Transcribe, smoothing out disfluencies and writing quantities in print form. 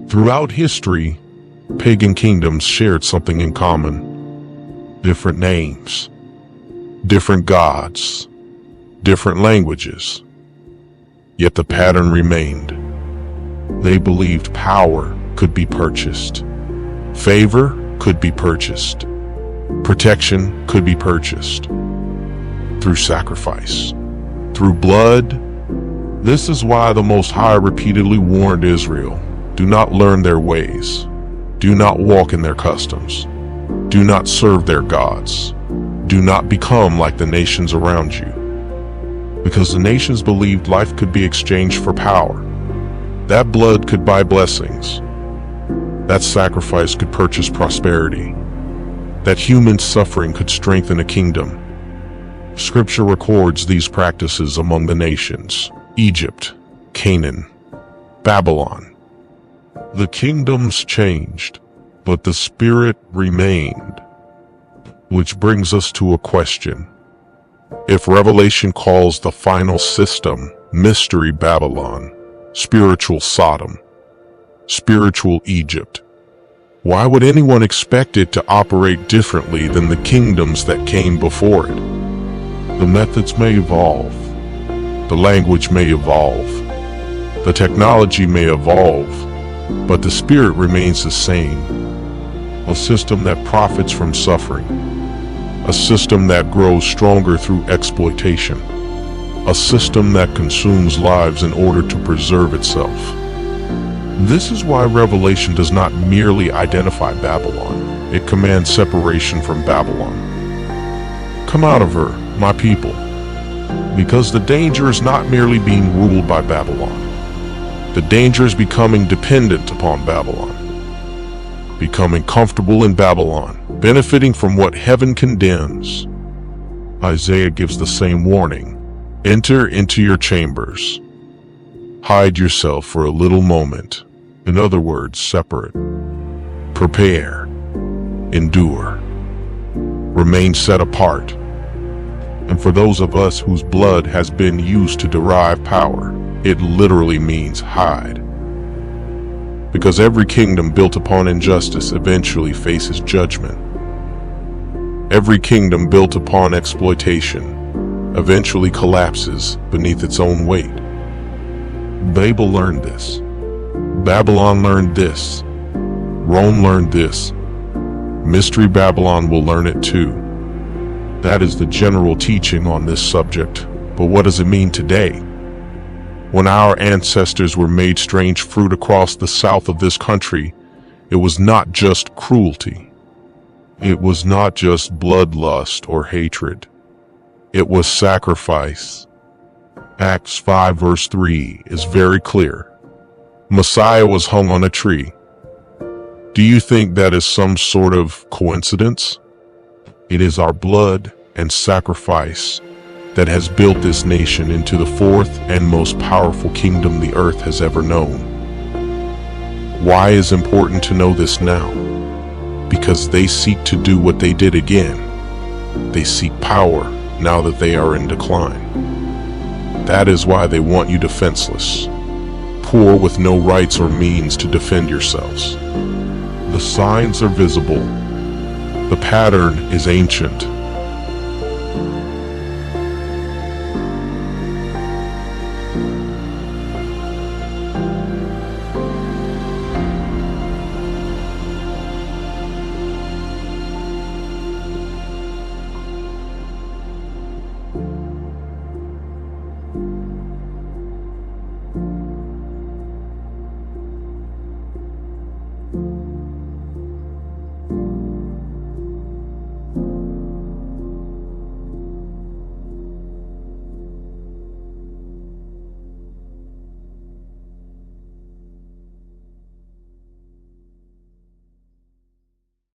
Throughout history, pagan kingdoms shared something in common. Different names, different gods, different languages. Yet the pattern remained. They believed power could be purchased. Favor could be purchased. Protection could be purchased. Through sacrifice, through blood. This is why the Most High repeatedly warned Israel, do not learn their ways. Do not walk in their customs. Do not serve their gods. Do not become like the nations around you. Because the nations believed life could be exchanged for power. That blood could buy blessings. That sacrifice could purchase prosperity. That human suffering could strengthen a kingdom. Scripture records these practices among the nations: Egypt, Canaan, Babylon. The kingdoms changed, but the spirit remained. Which brings us to a question. If Revelation calls the final system Mystery Babylon, spiritual Sodom, spiritual Egypt, why would anyone expect it to operate differently than the kingdoms that came before it? The methods may evolve, the language may evolve, the technology may evolve, but the spirit remains the same. A system that profits from suffering, a system that grows stronger through exploitation, a system that consumes lives in order to preserve itself. This is why Revelation does not merely identify Babylon, it commands separation from Babylon. Come out of her, my people, because the danger is not merely being ruled by Babylon. The danger is becoming dependent upon Babylon, becoming comfortable in Babylon, benefiting from what heaven condemns. Isaiah gives the same warning. Enter into your chambers. Hide yourself for a little moment. In other words, separate. Prepare. Endure. Remain set apart. And for those of us whose blood has been used to derive power, it literally means hide. Because every kingdom built upon injustice eventually faces judgment. Every kingdom built upon exploitation eventually collapses beneath its own weight. Babel learned this. Babylon learned this. Rome learned this. Mystery Babylon will learn it too. That is the general teaching on this subject. But what does it mean today? When our ancestors were made strange fruit across the south of this country, it was not just cruelty. It was not just bloodlust or hatred. It was sacrifice. Acts 5 verse 3 is very clear. Messiah was hung on a tree. Do you think that is some sort of coincidence? It is our blood and sacrifice that has built this nation into the fourth and most powerful kingdom the earth has ever known. Why is it important to know this now? Because they seek to do what they did again. They seek power now that they are in decline. That is why they want you defenseless, poor with no rights or means to defend yourselves. The signs are visible. The pattern is ancient.